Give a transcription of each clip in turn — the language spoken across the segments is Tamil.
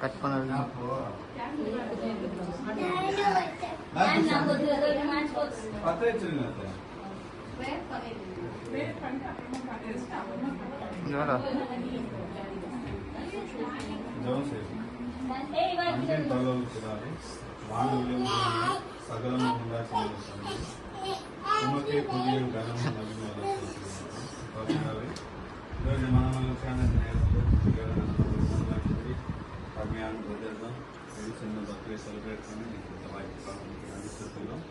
கட் பண்ணது சகலம் உமக்கே புதிய கனம் ఈరోజు మనం அருமையான பிரதர் தான் சின்ன பர்த்டே செலிப்ரேட் பண்ணி இந்த வாய்ப்பு நடித்திருக்கிறோம்.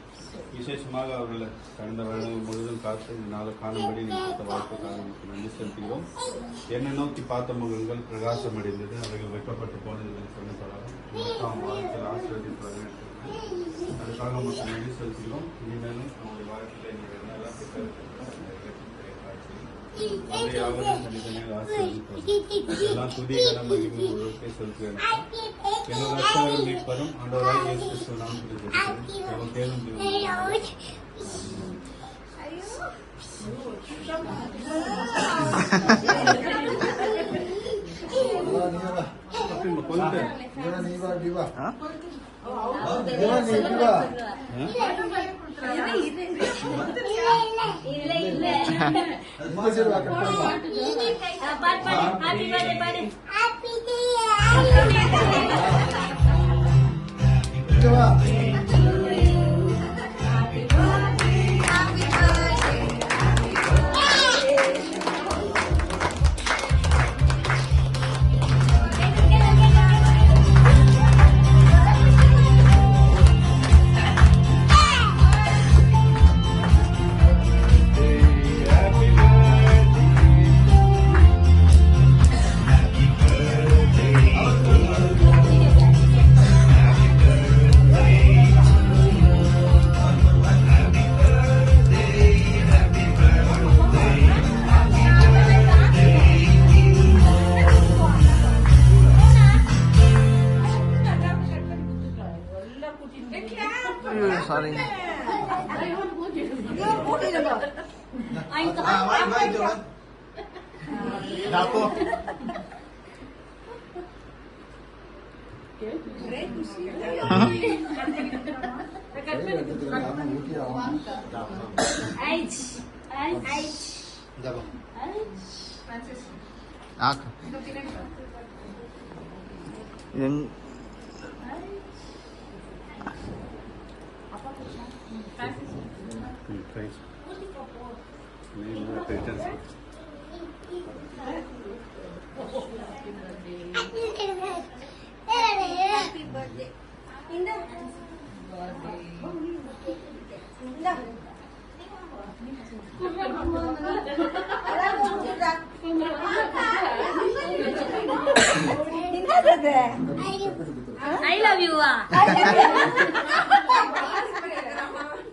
விசேஷமாக அவர்களை கடந்த வருடங்கள் முழுவதும் காத்து இந்த நாளை காணும்படி நீங்கள் வாய்ப்புக்காக நமக்கு நன்றி செலுத்துகிறோம். என்னை நோக்கி பார்த்த முகங்கள் பிரகாசம் அடைந்தது, அவர்கள் வெட்கப்பட்டு போனதில்லை சொல்லப்படாமல் வாழ்க்கையில் ஆசீர்வதிப்பார்கள். அதுக்காக நமக்கு நன்றி செலுத்துகிறோம். இனிமேலும் நம்முடைய வாழ்க்கையில் நீங்கள் என்னெல்லாம் எல்லாம் துதிகர மகிமை ஒருவருக்கே செலுத்துகிறேன். என்னோட ரட்சகரும் மீட்பரும் ஆண்டவராகிய இயேசு கிறிஸ்துவின் நாமத்தில் ஜெபிக்கிறேன். நமக்கேதும் sorry. I love you.